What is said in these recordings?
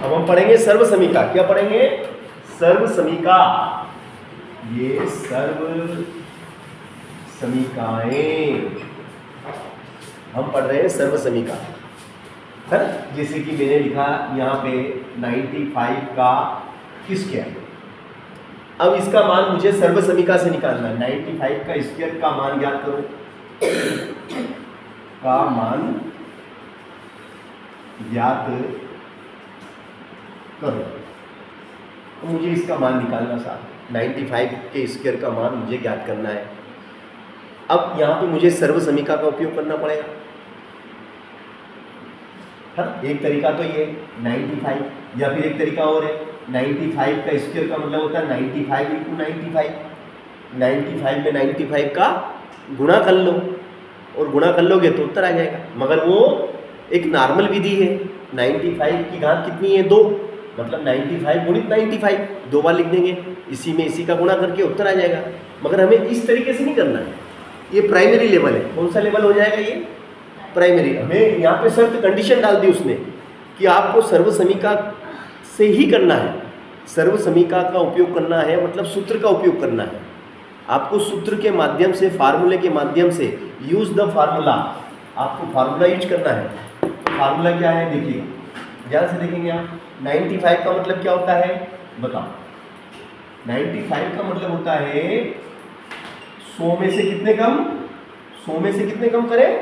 अब हम पढ़ेंगे सर्व समीका। क्या पढ़ेंगे? सर्व समीका। ये सर्व समीकाएं हम पढ़ रहे हैं, सर्व समीका है ना। जैसे कि मैंने लिखा यहाँ पे 95 का स्क्वायर। अब इसका मान मुझे सर्व समीका से निकालना है। 95 का स्क्वायर का मान ज्ञात करो, का मान ज्ञात करो। तो मुझे इसका मान निकालना साथ 95 के स्क्वायर का मान मुझे ज्ञात करना है। अब यहाँ पे मुझे सर्व समीका का उपयोग करना पड़ेगा। हाँ, एक तरीका तो ये 95, या फिर एक तरीका और है 95 का स्क्वायर का मतलब होता है 95 इंटू 95। 95 में 95 का गुणा कर लो, और गुणा कर लोगे तो उत्तर आ जाएगा। मगर वो एक नॉर्मल विधि है। 95 की घात कितनी है? 2, मतलब 95 गुणित 95, 2 बार लिख देंगे, इसी में इसी का गुणा करके उत्तर आ जाएगा। मगर हमें इस तरीके से नहीं करना है, ये प्राइमरी लेवल है। कौन सा लेवल हो जाएगा ये? प्राइमरी। हमें यहाँ पे शर्त कंडीशन डाल दी उसने कि आपको सर्व समीका से ही करना है, सर्व समीका का उपयोग करना है, मतलब सूत्र का उपयोग करना है। आपको सूत्र के माध्यम से, फार्मूले के माध्यम से, यूज द फार्मूला, आपको फार्मूला यूज करना है। फार्मूला क्या है देखिए, ध्यान से देखेंगे आप। 95 का मतलब क्या होता है बताओ? 95 का मतलब होता है 100 में से कितने कम? 100 में से कितने कम करें?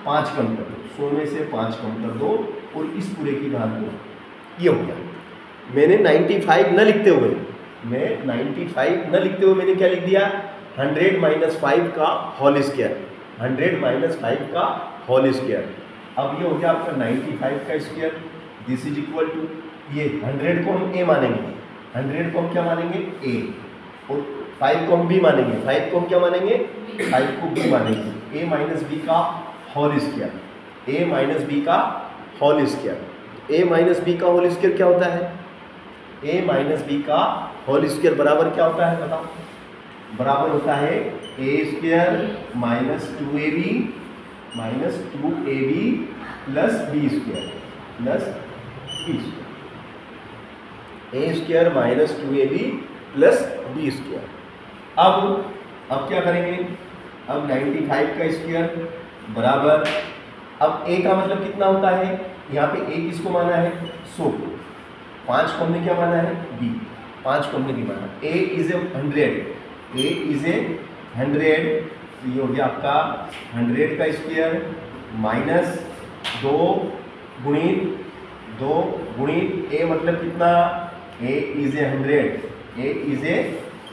5 कम कर दो। 100 में से 5 कम कर दो और इस पूरे की घात दो। ये हो गया। मैंने 95 न लिखते हुए, मैंने क्या लिख दिया? 100 माइनस 5 का होल स्क्वायर। 100 माइनस 5 का होल स्क्वायर। अब ये हो गया आपका 95 का square. This is equal to, ये 100 को हम ए मानेंगे, 100 को हम क्या मानेंगे? ए, और 5 को हम बी मानेंगे, 5 को हम क्या मानेंगे? 5 को बी मानेंगे। ए माइनस बी का whole square, A minus B का whole square. A minus B का होल स्क्वायर क्या होता है? ए माइनस बी का होल स्क्वायर बराबर क्या होता है बताओ? बराबर होता है A square minus 2ab minus 2ab plus B square plus B square. A square minus 2ab plus B square. अब क्या करेंगे? अब 95 का स्क्वायर बराबर, अब ए का मतलब कितना होता है? यहाँ पे ए किसको माना है? 100 को। 5 को हमने क्या माना है? बी। 5 को हमने नहीं माना। A is A 100, A is A 100। तो ये हो गया आपका 100 का स्क्वायर माइनस 2 गुणित ए मतलब कितना? ए is A 100, A is A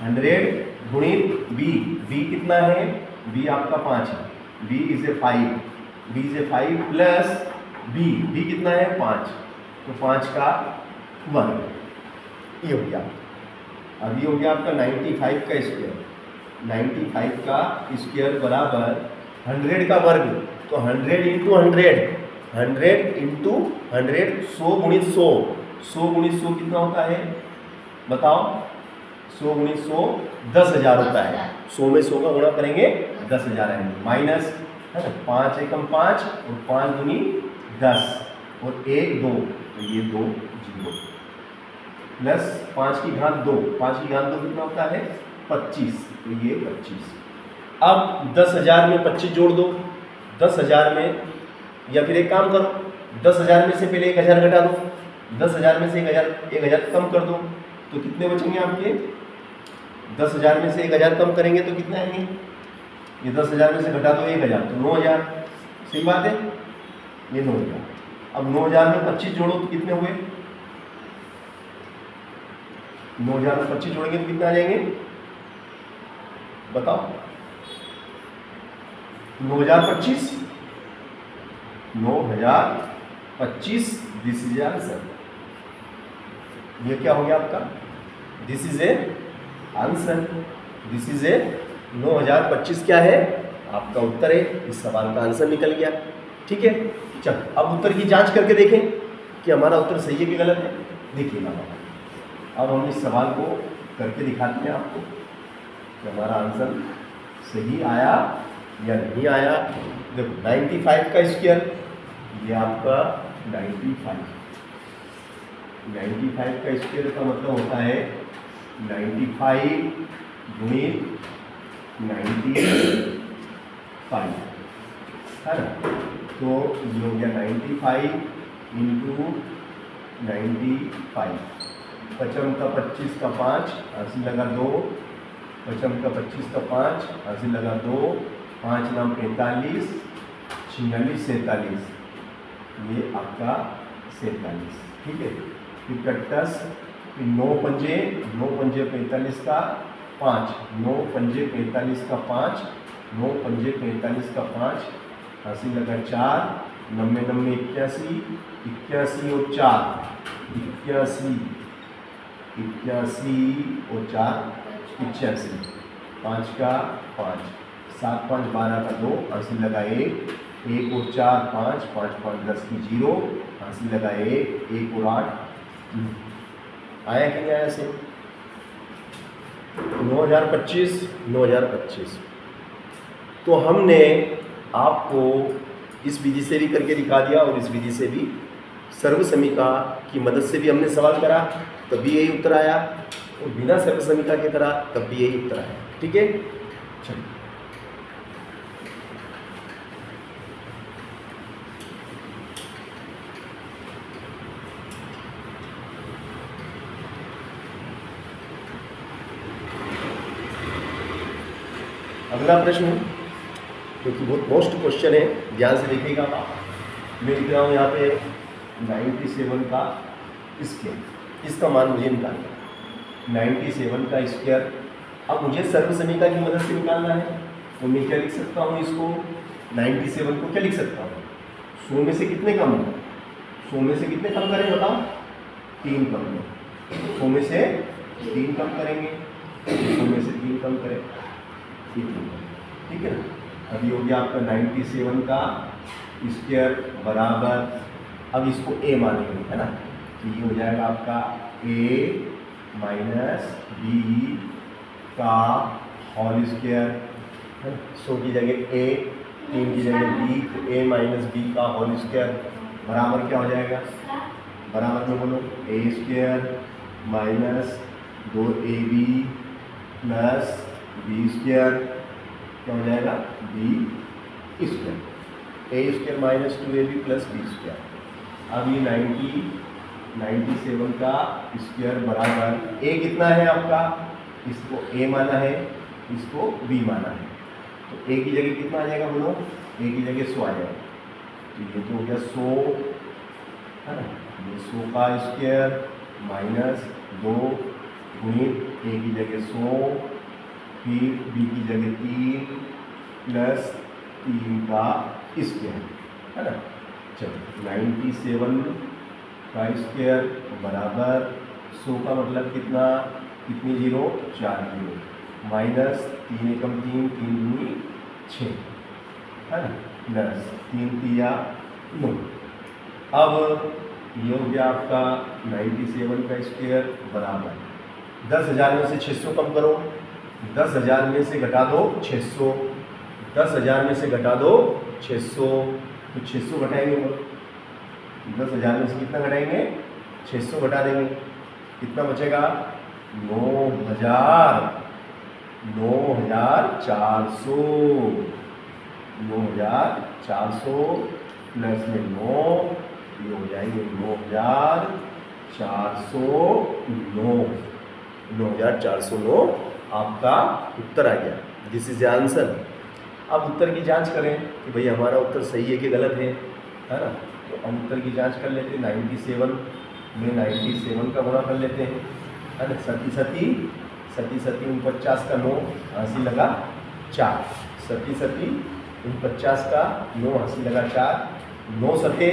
100 गुणित बी, बी कितना है? बी आपका 5 है, B is a 5, B is a 5 plus B कितना है? 5, तो 5 का वर्ग। ये हो गया। अब ये हो गया आपका 95 का स्क्वायर। 95 का स्क्वायर बराबर 100 का वर्ग, तो 100 इंटू 100, 100 इंटू 100, 100 गुणित 100, 100 गुणित 100 कितना होता है बताओ? 100 गुणित 100 10,000 होता है। 100 में 100 का गुणा करेंगे 10,000 आएंगे। माइनस है ना, 5 एकम 5 और 5 दूनी 10 और 1 2, तो ये 2 0 प्लस 5 की घात 2, 5 की घात 2 कितना होता है? 25, तो ये 25। अब 10,000 में 25 जोड़ दो। 10,000 में, या फिर एक काम करो, 10,000 में से पहले 1,000 घटा दो। 10,000 में से 1,000 कम कर दो, तो कितने बचेंगे आपके? 10,000 में से 1,000 कम करेंगे तो कितने आएंगे? ये 10,000 में से घटा दो 1,000, तो 9,000। सही बात है, ये 9,000। अब 9,000 में 25 जोड़ो तो कितने हुए? 9,000 में 25 जोड़ेंगे तो कितने आ जाएंगे बताओ? 9,025, 9,025। This is answer. ये क्या हो गया आपका? This is A answer. This is a 9,025 क्या है? आपका उत्तर है। इस सवाल का आंसर निकल गया। ठीक है, चल अब उत्तर की जांच करके देखें कि हमारा उत्तर सही है कि गलत है। देखिए ना, अब हम इस सवाल को करके दिखाते हैं आपको कि हमारा आंसर सही आया या नहीं आया। देखो 95 का स्क्वायर, ये आपका 95, 95 का स्क्वायर का मतलब होता है 95 गुणित 95, है ना। तो ये हो गया 95 इंटू 95, पचम का 25 का 5, हासिल लगा 2, पचम का 25 का 5, हासिल लगा 2, 5 नाम 45, 46 47, ये आपका 47, ठीक है। फिर का 10, फिर 9 पंजे 45 का 5, 9 पंजे 45 का 5, 9 पंजे 45 का 5, हासिल लगा 4, 90 90 81, 81 और 4, 81 और 4 85, 5 का 5, 7 5 12 का 2, हासिल लगा 1, 1 और 4 5, 5 5 10 की 0, हासिल लगा 1, 1 और 8, आया कि नहीं आया से 9025 9025। तो हमने आपको इस विधि से भी करके दिखा दिया और इस विधि से भी, सर्व समीका की मदद से भी हमने सवाल करा, तब भी यही उत्तर आया, और बिना सर्व समीका के करा तब भी यही उत्तर आया, ठीक है। चलिए अगला प्रश्न, क्योंकि बहुत मोस्ट क्वेश्चन है, ध्यान से देखिएगा आप। मैं लिख रहा हूँ यहाँ पे 97 का स्क्वायर, इसका मान मुझे निकालना है 97 का स्क्वायर। अब मुझे सर्व समीका की मदद से निकालना है, तो मैं क्या लिख सकता हूँ इसको, 97 को क्या लिख सकता हूँ, 100 में से कितने कम है, 100 में से कितने कम करें बताओ, 3 कम है, 100 में से 3 कम करेंगे, 100 में से 3 कम करें, ठीक है ना। अभी हो गया आपका 97 का स्क्वायर बराबर, अब इसको a मानेंगे, है ना, तो ये हो जाएगा आपका a माइनस बी का होल स्क्वायर, है ना। 100 की जगह a, 3 की जगह b, तो a माइनस बी का होल स्क्वायर बराबर क्या हो जाएगा, बराबर में बोलो a square minus 2ab plus B square, क्या हो जाएगा B square, A square minus 2ab plus B square. अब ये 97 का स्क्वायर बराबर, ए कितना है आपका, इसको ए माना है, इसको बी माना है, तो ए की जगह कितना आ जाएगा बोलो, ए की जगह 100 आ जाएगा, तो ये तो हो गया 100, है ना। ये 100 का स्क्वायर माइनस 2 गुणित ए की जगह 100, फिर बी की जगह 3 प्लस 3 का स्क्वायर, है ना। चलो 97 का स्क्वायर बराबर 100 का मतलब कितना, कितनी 0, 4 0, माइनस 3 एकम 3, 3 दूनी 6, है ना, प्लस 3 3 9। अब ये हो गया आपका 97 का स्क्वायर बराबर 10,000 में से 600 कम करो, 10,000 में से घटा दो 600, 10,000 में से घटा दो 600, तो 600 घटाएंगे, 10,000 में से कितना घटाएंगे, 600 घटा देंगे, कितना बचेगा 9,400, 9,400 प्लस में 9, ये हो जाएंगे 9,409 आपका उत्तर आ गया। This is the answer. अब उत्तर की जांच करें कि भाई हमारा उत्तर सही है कि गलत है ना। तो हम उत्तर की जांच कर लेते हैं, 97 में 97 का गुणा कर लेते हैं, है ना। 37 49 का 9, हासिल लगा 4, 37 49 का 9, हासिल लगा 4, 9 सते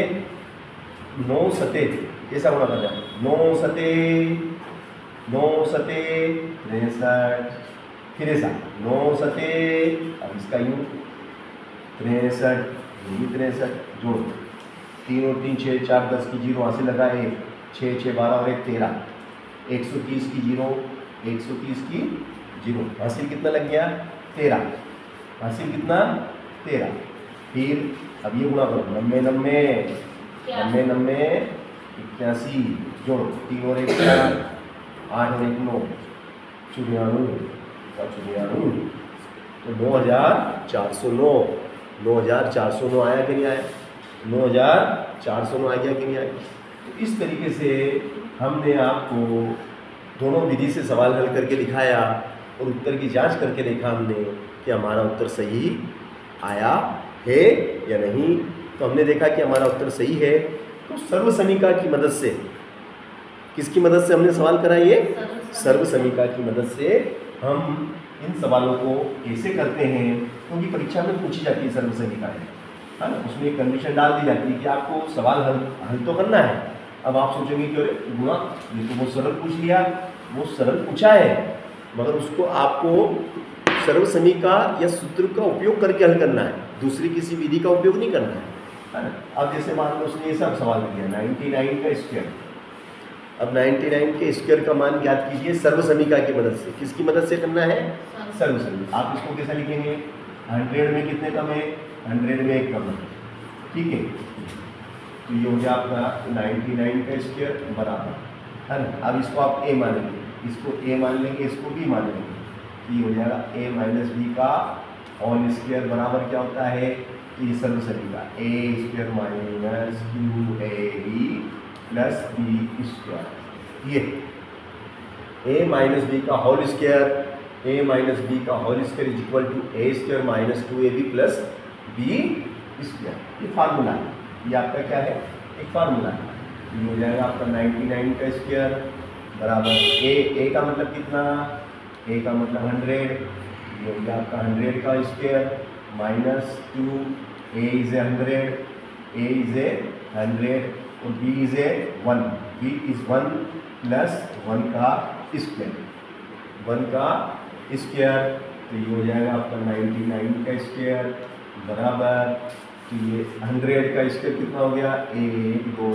कैसा गुणा कर जाए, 9 सते 63, फिर ऐसा 9 सते, अब इसका यूँ 63, ये 63 जोड़ो, 3 और 3 6, 4 10 की 0, हासिल लगा 1, 6 6 12 और 1 13, 130 की 0, 130 की 0, हासिल कितना लग गया 13, हासिल कितना 13। फिर अब ये गुणा करो 90 90 90 90 81 जोड़ो, 3 और 1 4, 8 और 1 9, 94 और 94, तो 9409, 9409 आया कि नहीं आया? 9409 आ गया कि नहीं आया? तो इस तरीके से हमने आपको दोनों विधि से सवाल हल करके दिखाया और उत्तर की जांच करके देखा हमने कि हमारा उत्तर सही आया है या नहीं। तो हमने देखा कि हमारा उत्तर सही है। तो सर्व समीका की मदद से, किसकी मदद से हमने सवाल करा? ये सर्व समीका की मदद से हम इन सवालों को कैसे करते हैं, क्योंकि परीक्षा में पूछी जाती है सर्व समीका है ना, उसमें एक कंडीशन डाल दी जाती है कि आपको सवाल हल तो करना है। अब आप सोचेंगे कि गुणा ये तो वो सरल पूछ लिया, वो सरल पूछा है मगर उसको आपको सर्व समीका या सूत्र का उपयोग करके हल करना है, दूसरी किसी विधि का उपयोग नहीं करना है ना। अब जैसे मान लो उसने ये सब सवाल दिया 99 का स्क्वायर। अब 99 के स्क्वायर का मान ज्ञात कीजिए सर्व समीका की मदद से। किसकी मदद से करना है? सर्व समीका। आप इसको कैसे लिखेंगे? 100 में कितने कम है? 100 में 1 कम है, ठीक है। तो ये हो गया आपका 99 का स्क्वायर बराबर, है ना। अब इसको आप a मानेंगे, इसको a मान लेंगे, इसको b मान लेंगे, ये हो जाएगा a माइनस बी का होल स्क्वायर बराबर क्या होता है? ये सर्व समीका a square minus 2ab plus B square. ये a माइनस बी का whole square, a minus B का whole square is equal to a square minus 2ab plus B square. ये फार्मूला है, ये आपका क्या है? एक फार्मूला है। ये हो जाएगा आपका 99 का स्क्वायर बराबर a का मतलब कितना? a का मतलब 100, ये हो गया आपका 100 का square minus 2, a is 100, a is 100 और b is 1, b is 1 plus 1 का स्क्वायर, 1 का स्क्वायर। तो ये हो जाएगा आपका 99 का स्क्वायर बराबर, तो ये 100 का स्क्वायर कितना हो गया? 1 2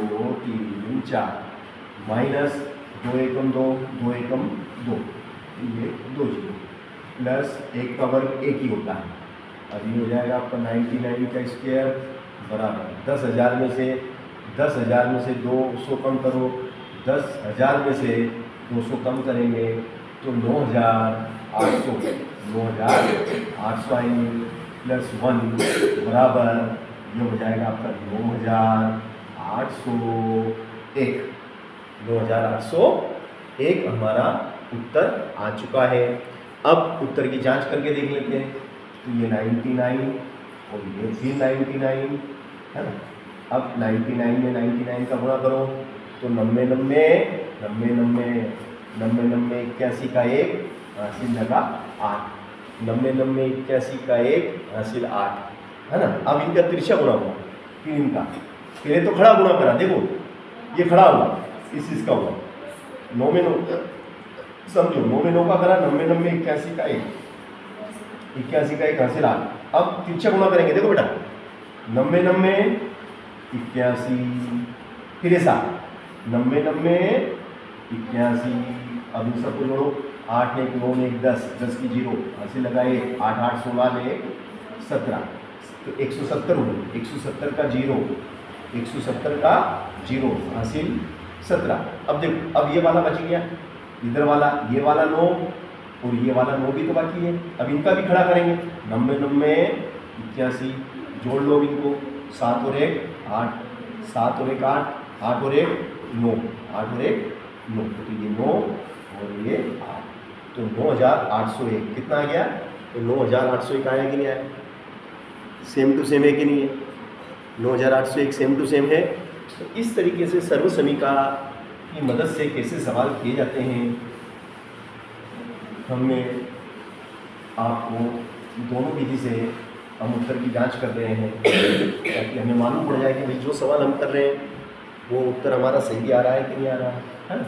3 4 माइनस 2 एकम 2, 2 एकम 2, ये 2 जीरो प्लस 1 का वर्ग 1 ही होता है। अब ये हो जाएगा आपका 99 का स्क्वायर बराबर 10,000 में से 200 कम करो, 10,000 में से 200 कम करेंगे तो 9,800 आएंगे प्लस 1 बराबर, ये हो जाएगा आपका 9,801 हमारा उत्तर आ चुका है। अब उत्तर की जांच करके देख लेते हैं। तो ये 99 और ये भी 99 है ना। अब 99 में 99 का गुणा करो तो 90 90 90 90 90 90 81 का 1 हासिल लगा 8, 90 90 81 का 1 हासिल 8, है ना। अब इनका तिरछा गुणा हुआ, फिर इनका पहले तो खड़ा गुणा करा, देखो ये खड़ा हुआ, इसका हुआ 9 में 9, समझो 9 में 9 का करा, 90 90 81 का 1, 81 का 1 हासिल 8। अब तिरछा गुणा करेंगे, देखो बेटा 90 90 81, फिर ऐसा 90 90 81, अब इन सबको जोड़ो, 8 1 9 1 10, 10 की 0 हासिल लगाए, 8 8 16 में 17, तो 170 हो गई, 170 का 0, 170 का 0 हासिल 17। अब देखो, अब ये वाला बच गया, इधर वाला, ये वाला 9 और ये वाला 9 भी तो बाकी है। अब इनका भी खड़ा करेंगे, 90 90 81, जोड़ लो इनको, 7 और 1 8, 7 और 1 8, 8 और 1 9, 8 और 1 9, तो ये 9 और ये 8, तो 9,801 कितना आ गया? तो 9,801 आया कि नहीं आया? सेम टू सेम है कि नहीं है? 9,801 सेम टू सेम है। तो इस तरीके से सर्व समीका की मदद से कैसे सवाल किए जाते हैं, हमने आपको दोनों विधि से हम उत्तर की जांच कर रहे हैं ताकि हमें मालूम पड़ जाए कि भाई जो सवाल हम कर रहे हैं वो उत्तर हमारा सही आ रहा है कि नहीं आ रहा है ना।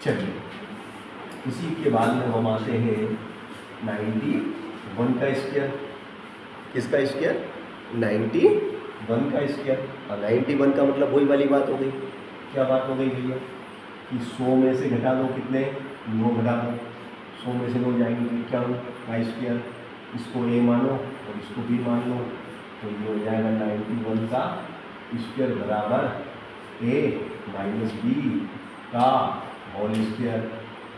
चलिए, इसी के बाद में हम आते हैं 91 का स्क्वायर। किसका स्क्वायर? 91 का स्क्वायर। 91 का मतलब वही वाली बात हो गई। क्या बात हो गई भैया? कि 100 में से घटा दो, कितने? 9 घटा दो, 100 में से 9 जाएंगे 91 का स्क्वायर, इसको a मानो और इसको b मान लो, तो ये हो जाएगा 91 का स्क्वायर बराबर a माइनस बी का whole square,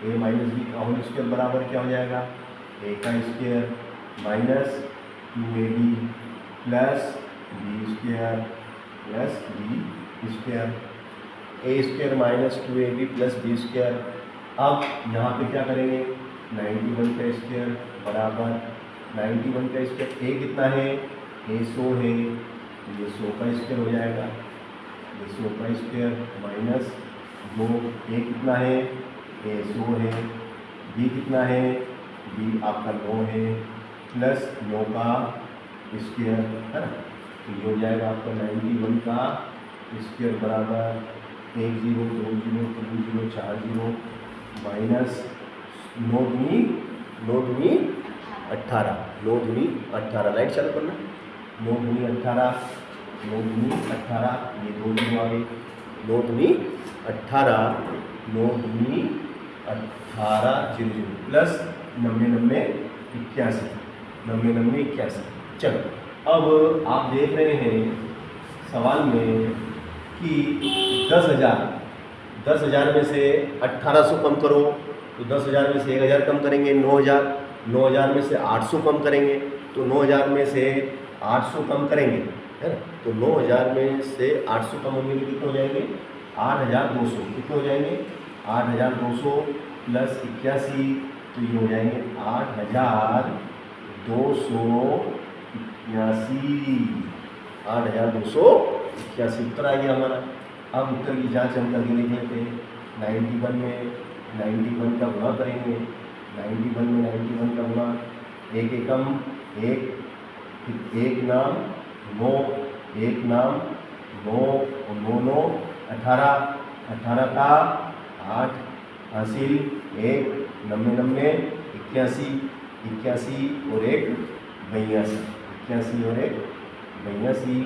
A minus B का होल स्क्वायर बराबर क्या हो जाएगा, ए का square minus 2ab plus B square plus B square, A square minus 2ab plus B square. अब यहाँ पे क्या करेंगे, 91 का स्क्वायर बराबर 91 का स्क्वायर, ए कितना है, ए 100 है, ये 100 का स्क्वायर हो जाएगा, ये 100 का स्क्वायर माइनस 2, ए कितना है, ए 100 है, बी कितना है, बी आपका 9 है प्लस 9 का स्क्वायर है ना, तो ये हो जाएगा आपका 91 का स्क्वायर बराबर 1 0 2 0 3 0 4 0 माइनस 9 दूनी 18, 9 दूनी 18, लाइट चालू करना, 9 दूनी 18, 9 दूनी 18, ये 2 जीरो आ गए, 9 दूनी 18, 9 दूनी 18 0 0 प्लस 90 90 81, 90 90 81। चलो अब आप देख रहे हैं सवाल में कि 10,000 में से 1800 कम करो, तो 10,000 में से 1,000 कम करेंगे 9,000 में से 800 कम करेंगे तो 9,000 में से 800 कम करेंगे, है ना, तो 9,000 में से 800 कम होंगे तो कितने हो जाएंगे, 8,200, कितने हो जाएंगे, 8,200 प्लस 81, तो ये हो जाएंगे 8,281 उत्तर आ गया हमारा। अब उत्तर की जांच हम करके लिख लेते हैं, 91 में 91 का गुणा करेंगे, 91 में 91 का गुणा, एक एकम एक नाम 9, एक नाम 9 और 9 9 18, 18 का 8 हासिल 1 90 90 81 81 और 1 82, 81 और 1 82,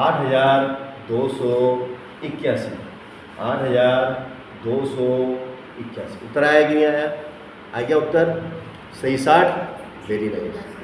8,281, 8,281 उत्तर आया कि नहीं आया, आ गया उत्तर सही 60, वेरी नाइस।